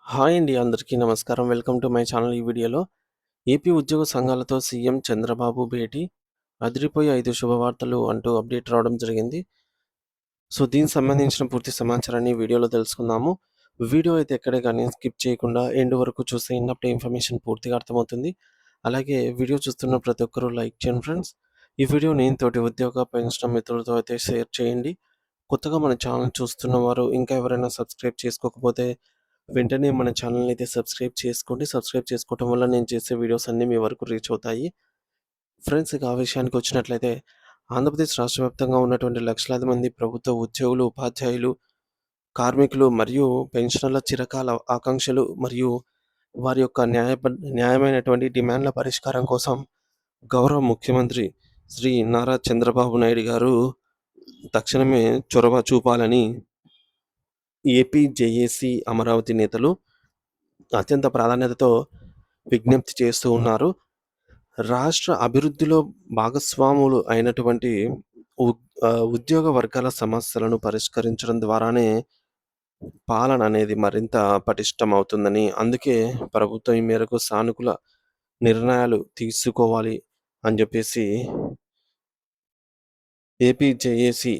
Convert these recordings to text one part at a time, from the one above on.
Hi అండి. అందరికీ నమస్కారం. Welcome to my channel. ఈ వీడియోలో ఏపీ ఉద్యోగ సంఘాలతో సీఎం చంద్రబాబు భేటీ, అదిరిపోయే 5 శుభవార్తలు అంటూ అప్డేట్ రావడం జరిగింది. సో, దీనికి సంబంధించిన పూర్తి సమాచారాన్ని ఈ వీడియోలో తెలుసుకుందాము. వీడియో అయితే ఎక్కడే గానీ స్కిప్ చేయకుండా ఎండ్ వరకు చూస్తే ఇన్నప్పుడే ఇన్ఫర్మేషన్ పూర్తిగా అర్థమవుతుంది. అలాగే వీడియో చూస్తున్న ప్రతి ఒక్కరూ లైక్ చేయండి ఫ్రెండ్స్. ఈ వీడియోని తోటి ఉద్యోగ, పెన్షన్ మిత్రులతో అయితే షేర్ చేయండి. కొత్తగా మన ఛానల్ చూస్తున్న వారు ఇంకా ఎవరైనా సబ్స్క్రైబ్ చేసుకోకపోతే వెంటనే మన ఛానల్‌ని అయితే సబ్స్క్రైబ్ చేసుకోండి. సబ్స్క్రైబ్ చేసుకోవటం వల్ల నేను చేసే వీడియోస్ అన్నీ మీ వరకు రీచ్ అవుతాయి. ఫ్రెండ్స్ ఇక ఆ విషయానికొచ్చినట్లయితే ఆంధ్రప్రదేశ్ రాష్ట్ర వ్యాప్తంగా ఉన్నటువంటి లక్షలాది మంది ప్రభుత్వ ఉద్యోగులు, ఉపాధ్యాయులు, కార్మికులు మరియు పెన్షనర్ల చిరకాల ఆకాంక్షలు మరియు వారి యొక్క న్యాయమైనటువంటి డిమాండ్ల పరిష్కారం కోసం గౌరవ ముఖ్యమంత్రి శ్రీ నారా చంద్రబాబు నాయుడు గారు తక్షణమే చొరవ చూపాలని ఏపీ జేఏసీ అమరావతి నేతలు అత్యంత ప్రాధాన్యతతో విజ్ఞప్తి చేస్తూ ఉన్నారు. రాష్ట్ర అభివృద్ధిలో భాగస్వాములు అయినటువంటి ఉద్యోగ వర్గాల సమస్యలను పరిష్కరించడం ద్వారానే పాలన అనేది మరింత పటిష్టమవుతుందని, అందుకే ప్రభుత్వం ఈ మేరకు సానుకూల నిర్ణయాలు తీసుకోవాలి అని చెప్పేసి ఏపీ జేఏసీ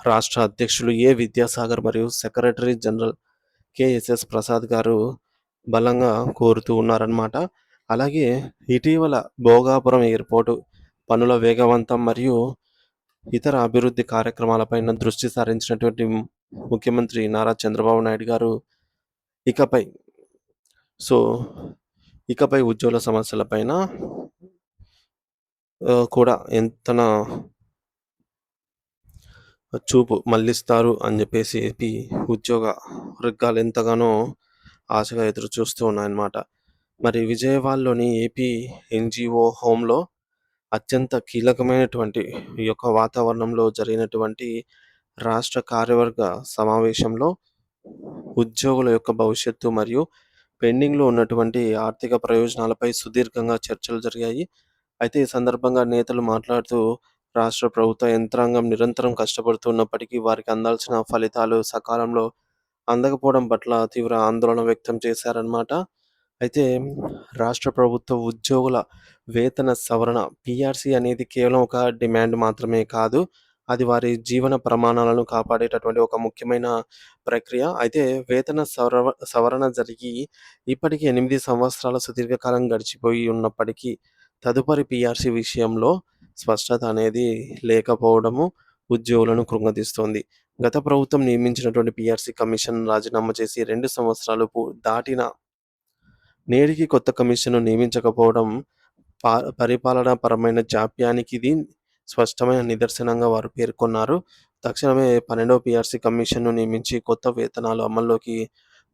రాష్ట్ర అధ్యక్షులు ఏ విద్యాసాగర్ మరియు సెక్రటరీ జనరల్ కేఎస్ఎస్ ప్రసాద్ గారు బలంగా కోరుతూ ఉన్నారన్నమాట. అలాగే ఇటీవల భోగాపురం ఎయిర్పోర్టు పనుల వేగవంతం మరియు ఇతర అభివృద్ధి కార్యక్రమాలపైన దృష్టి సారించినటువంటి ముఖ్యమంత్రి నారా చంద్రబాబు నాయుడు గారు ఇకపై సో, ఇకపై ఉద్యోగుల సమస్యలపైన కూడా ఎంతన చూపు మళ్లిస్తారు అని చెప్పేసి ఏపీ ఉద్యోగ వర్గాలు ఎంతగానో ఆశగా ఎదురు చూస్తూ ఉన్నాయన్నమాట. మరి విజయవాడలోని ఏపీ ఎన్‌జీఓ హోమ్‌లో అత్యంత కీలకమైనటువంటి ఈ యొక్క వాతావరణంలో జరిగినటువంటి రాష్ట్ర కార్యవర్గ సమావేశంలో ఉద్యోగుల యొక్క భవిష్యత్తు మరియు పెండింగ్‌లో ఉన్నటువంటి ఆర్థిక ప్రయోజనాలపై సుదీర్ఘంగా చర్చలు జరిగాయి. అయితే ఈ సందర్భంగా నేతలు మాట్లాడుతూ రాష్ట్ర ప్రభుత్వ యంత్రాంగం నిరంతరం కష్టపడుతున్నప్పటికీ వారికి అందాల్సిన ఫలితాలు సకాలంలో అందకపోవడం పట్ల తీవ్ర ఆందోళన వ్యక్తం చేశారన్నమాట. అయితే రాష్ట్ర ప్రభుత్వ ఉద్యోగుల వేతన సవరణ పీఆర్సీ అనేది కేవలం ఒక డిమాండ్ మాత్రమే కాదు. అది వారి జీవన ప్రమాణాలను కాపాడేటటువంటి ఒక ముఖ్యమైన ప్రక్రియ. అయితే వేతన సవరణ జరిగి ఇప్పటికి 8 సంవత్సరాల సుదీర్ఘకాలం గడిచిపోయి ఉన్నప్పటికీ తదుపరి పీఆర్సీ విషయంలో స్పష్టత అనేది లేకపోవడము ఉద్యోగులను కృంగతీస్తోంది. గత ప్రభుత్వం నియమించినటువంటి పీఆర్సీ కమిషన్ రాజీనామా చేసి 2 సంవత్సరాలు దాటినా నేటికి కొత్త కమిషన్‌ను నియమించకపోవడం పరిపాలనాపరమైన జాప్యానికి ఇది స్పష్టమైన నిదర్శనంగా వారు పేర్కొన్నారు. తక్షణమే 12వ పీఆర్సీ కమిషన్‌ను నియమించి కొత్త వేతనాలు అమల్లోకి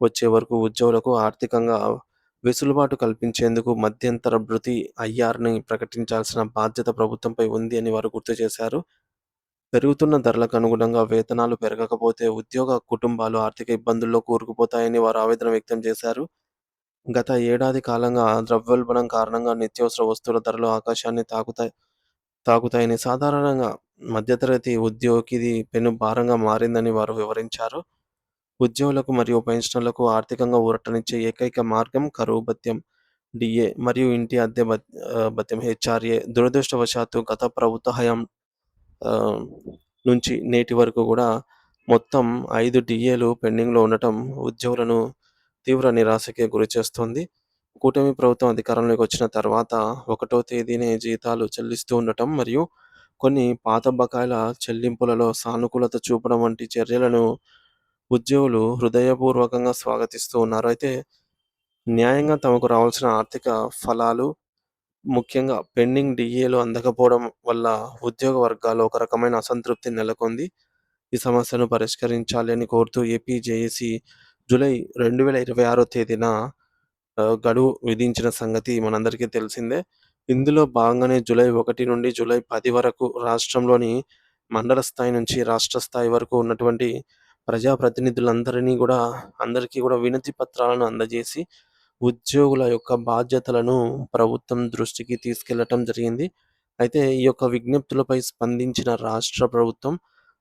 వచ్చే వరకు ఉద్యోగులకు ఆర్థికంగా వెసులుబాటు కల్పించేందుకు మధ్యంతర భృతి ఐఆర్‌ని ప్రకటించాల్సిన బాధ్యత ప్రభుత్వంపై ఉంది అని వారు గుర్తు చేశారు. పెరుగుతున్న ధరలకు అనుగుణంగా వేతనాలు పెరగకపోతే ఉద్యోగ కుటుంబాలు ఆర్థిక ఇబ్బందుల్లో కూరుకుపోతాయని వారు ఆవేదన వ్యక్తం చేశారు. గత ఏడాది కాలంగా ద్రవ్యోల్బణం కారణంగా నిత్యావసర వస్తువుల ధరలు ఆకాశాన్ని తాకుతాయని, సాధారణంగా మధ్యతరగతి ఉద్యోగికి ఇది పెను భారంగా మారిందని వారు వివరించారు. ఉద్యోగులకు మరియు పెన్షనర్లకు ఆర్థికంగా ఊరటనిచ్చే ఏకైక మార్గం కరువు భత్యం, డీఏ మరియు ఇంటి అద్దె భత్యం హెచ్ఆర్ఏ. దురదృష్టవశాత్తు గత ప్రభుత్వ హయాం నుంచి నేటి వరకు కూడా మొత్తం 5 డీఏలు పెండింగ్‌లో ఉండటం ఉద్యోగులను తీవ్ర నిరాశకి గురిచేస్తోంది. కూటమి ప్రభుత్వం అధికారంలోకి వచ్చిన తర్వాత 1వ తేదీనే జీతాలు చెల్లిస్తూ ఉండటం మరియు కొన్ని పాత బకాయిల చెల్లింపులలో సానుకూలత చూపడం వంటి చర్యలను ఉద్యోగులు హృదయపూర్వకంగా స్వాగతిస్తూ ఉన్నారు. అయితే న్యాయంగా తమకు రావాల్సిన ఆర్థిక ఫలాలు, ముఖ్యంగా పెండింగ్ డీఏలు అందకపోవడం వల్ల ఉద్యోగ వర్గాల్లో ఒక రకమైన అసంతృప్తి నెలకొంది. ఈ సమస్యను పరిష్కరించాలి అని కోరుతూ ఏపీ జేఏసీ జూలై 2026 తేదీన గడువు విధించిన సంగతి మనందరికీ తెలిసిందే. ఇందులో భాగంగానే జూలై 1 నుండి జూలై 10 వరకు రాష్ట్రంలోని మండల స్థాయి నుంచి రాష్ట్ర స్థాయి వరకు ఉన్నటువంటి అందరికీ కూడా వినతి పత్రాలను అందజేసి ఉద్యోగుల యొక్క బాధ్యతలను ప్రభుత్వం దృష్టికి తీసుకెళ్లటం జరిగింది. అయితే ఈ యొక్క విజ్ఞప్తులపై స్పందించిన రాష్ట్ర ప్రభుత్వం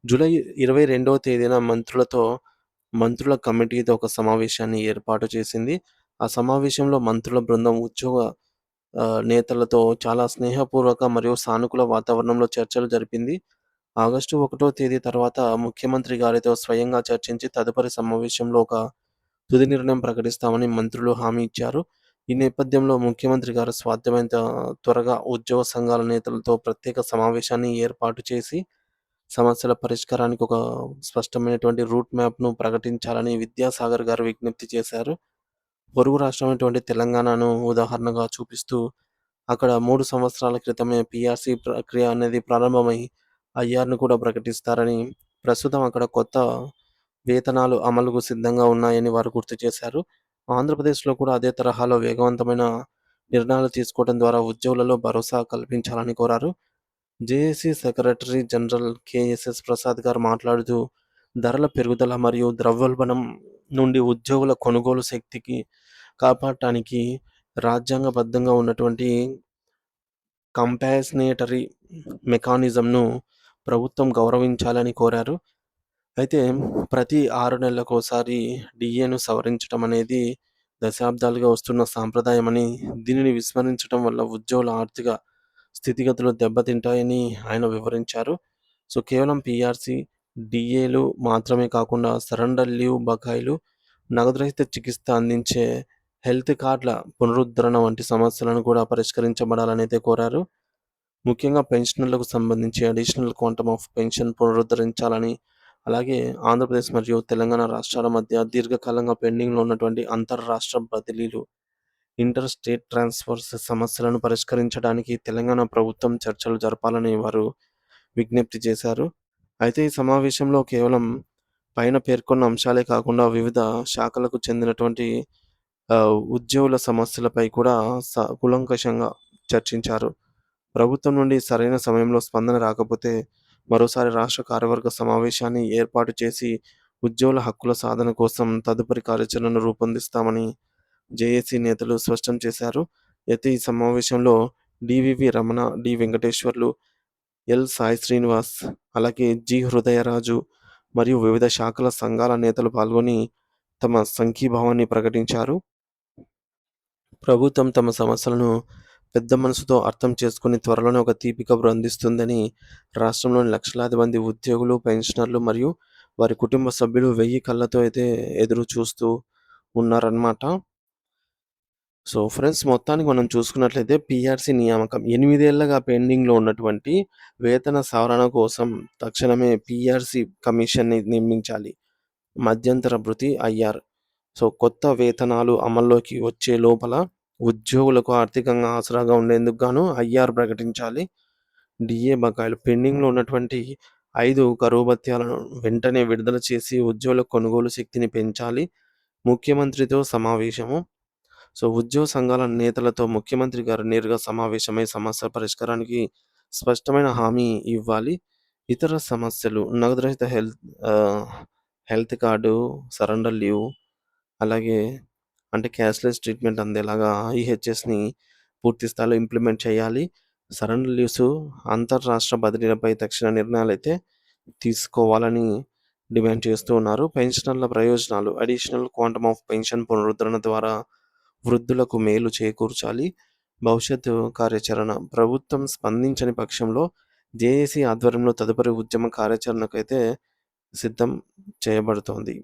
జూలై 22వ తేదీన మంత్రులతో మంత్రుల కమిటీతో ఒక సమావేశాన్ని ఏర్పాటు చేసింది. ఆ సమావేశంలో మంత్రుల బృందం ఉద్యోగ నేతలతో చాలా స్నేహపూర్వక మరియు సానుకూల వాతావరణంలో చర్చలు జరిపింది. ఆగస్టు 1వ తేదీ తర్వాత ముఖ్యమంత్రి గారితో స్వయంగా చర్చించి తదుపరి సమావేశంలో ఒక తుది నిర్ణయం ప్రకటిస్తామని మంత్రులు హామీ ఇచ్చారు. ఈ నేపథ్యంలో ముఖ్యమంత్రి గారు సాధ్యమైనంత త్వరగా ఉద్యోగ సంఘాల నేతలతో ప్రత్యేక సమావేశాన్ని ఏర్పాటు చేసి సమస్యల పరిష్కారానికి ఒక స్పష్టమైనటువంటి రూట్ మ్యాప్‌ను ప్రకటించాలని విద్యాసాగర్ గారు విజ్ఞప్తి చేశారు. పొరుగు రాష్ట్రమైనటువంటి తెలంగాణను ఉదాహరణగా చూపిస్తూ అక్కడ 3 సంవత్సరాల క్రితమే పీఆర్సీ ప్రక్రియ అనేది ప్రారంభమై ఐఆర్‌ను కూడా ప్రకటిస్తారని, ప్రస్తుతం అక్కడ కొత్త వేతనాలు అమలుకు సిద్ధంగా ఉన్నాయని వారు గుర్తు చేశారు. ఆంధ్రప్రదేశ్‌లో కూడా అదే తరహాలో వేగవంతమైన నిర్ణయాలు తీసుకోవడం ద్వారా ఉద్యోగులలో భరోసా కల్పించాలని కోరారు. JAC secretary general KSS Prasad గారు మాట్లాడుతూ, ధరల పెరుగుదల మరియు ద్రవ్యోల్బణం నుండి ఉద్యోగుల కొనుగోలు శక్తికి కాపాడటానికి రాజ్యాంగబద్ధంగా ఉన్నటువంటి కంపాన్సేటరీ మెకానిజంను ప్రభుత్వం గౌరవించాలని కోరారు. అయితే ప్రతి 6 నెలలకోసారి డీఏను సవరించడం అనేది దశాబ్దాలుగా వస్తున్న సాంప్రదాయమని, దీనిని విస్మరించడం వల్ల ఉద్యోగుల ఆర్థిక స్థితిగతులు దెబ్బతింటాయని ఆయన వివరించారు. సో, కేవలం పీఆర్సీ, డీఏలు మాత్రమే కాకుండా సరెండర్ లీవ్ బకాయిలు, నగదురహిత చికిత్స అందించే హెల్త్ కార్డ్‌ల పునరుద్ధరణ వంటి సమస్యలను కూడా పరిష్కరించబడాలనైతే కోరారు. ముఖ్యంగా పెన్షనర్లకు సంబంధించి అడిషనల్ క్వాంటమ్ ఆఫ్ పెన్షన్ పునరుద్ధరించాలని, అలాగే ఆంధ్రప్రదేశ్ మరియు తెలంగాణ రాష్ట్రాల మధ్య దీర్ఘకాలంగా పెండింగ్‌లో ఉన్నటువంటి అంతర్రాష్ట్ర బదిలీలు, ఇంటర్ స్టేట్ ట్రాన్స్‌ఫర్స్ సమస్యలను పరిష్కరించడానికి తెలంగాణ ప్రభుత్వం చర్చలు జరపాలని వారు విజ్ఞప్తి చేశారు. అయితే ఈ సమావేశంలో కేవలం పైన పేర్కొన్న అంశాలే కాకుండా వివిధ శాఖలకు చెందినటువంటి ఉద్యోగుల సమస్యలపై కూడా కూలంకషంగా చర్చించారు. ప్రభుత్వం నుండి సరైన సమయంలో స్పందన రాకపోతే మరోసారి రాష్ట్ర కార్యవర్గ సమావేశాన్ని ఏర్పాటు చేసి ఉద్యోగుల హక్కుల సాధన కోసం తదుపరి కార్యాచరణను రూపొందిస్తామని జేఏసీ నేతలు స్పష్టం చేశారు. అయితే ఈ సమావేశంలో DVV Ramana, D Venkateswarlu, L Sai Srinivas, అలాగే జి హృదయరాజు మరియు వివిధ శాఖల సంఘాల నేతలు పాల్గొని తమ సంఘీభావాన్ని ప్రకటించారు. ప్రభుత్వం తమ సమస్యలను పెద్ద మనసుతో అర్థం చేసుకుని త్వరలోనే ఒక తీపి కబురు అందిస్తుందని రాష్ట్రంలోని లక్షలాది మంది ఉద్యోగులు, పెన్షనర్లు మరియు వారి కుటుంబ సభ్యులు 1000 కళ్ళతో అయితే ఎదురు చూస్తూ ఉన్నారన్నమాట. సో, ఫ్రెండ్స్, మొత్తానికి మనం చూసుకున్నట్లయితే పీఆర్సీ నియామకం 8 ఏళ్లుగా పెండింగ్‌లో ఉన్నటువంటి వేతన సవరణ కోసం తక్షణమే పీఆర్సీ కమిషన్‌ని నియమించాలి. మధ్యంతర భృతి ఐఆర్. సో, కొత్త వేతనాలు అమల్లోకి వచ్చే లోపల ఉద్యోగులకు ఆర్థికంగా ఆసరాగా ఉండేందుకు గాను ఐఆర్ ప్రకటించాలి. డీఏ బకాయిలు పెండింగ్‌లో ఉన్నటువంటి 5 కరువు భత్యాలను వెంటనే విడుదల చేసి ఉద్యోగుల కొనుగోలు శక్తిని పెంచాలి. ముఖ్యమంత్రితో సమావేశము. సో, ఉద్యోగ సంఘాల నేతలతో ముఖ్యమంత్రి గారు నేరుగా సమావేశమై సమస్య పరిష్కారానికి స్పష్టమైన హామీ ఇవ్వాలి. ఇతర సమస్యలు నగదురహిత హెల్త్ కార్డు, సరెండర్ లీవ్, అలాగే అంటే క్యాష్‌లెస్ ట్రీట్మెంట్ అందేలాగా ఈహెచ్ఎస్‌ని పూర్తి స్థాయిలో ఇంప్లిమెంట్ చేయాలి. సరెండర్ లీవ్స్, అంతర్రాష్ట్ర బదిలీలపై తక్షణ నిర్ణయాలైతే తీసుకోవాలని డిమాండ్ చేస్తూ ఉన్నారు. పెన్షనర్ల ప్రయోజనాలు అడిషనల్ క్వాంటమ్ ఆఫ్ పెన్షన్ పునరుద్ధరణ ద్వారా వృద్ధులకు మేలు చేకూర్చాలి. భవిష్యత్తు కార్యాచరణ ప్రభుత్వం స్పందించని పక్షంలో జేఏసీ ఆధ్వర్యంలో తదుపరి ఉద్యమ కార్యాచరణకైతే సిద్ధం చేయబడుతోంది.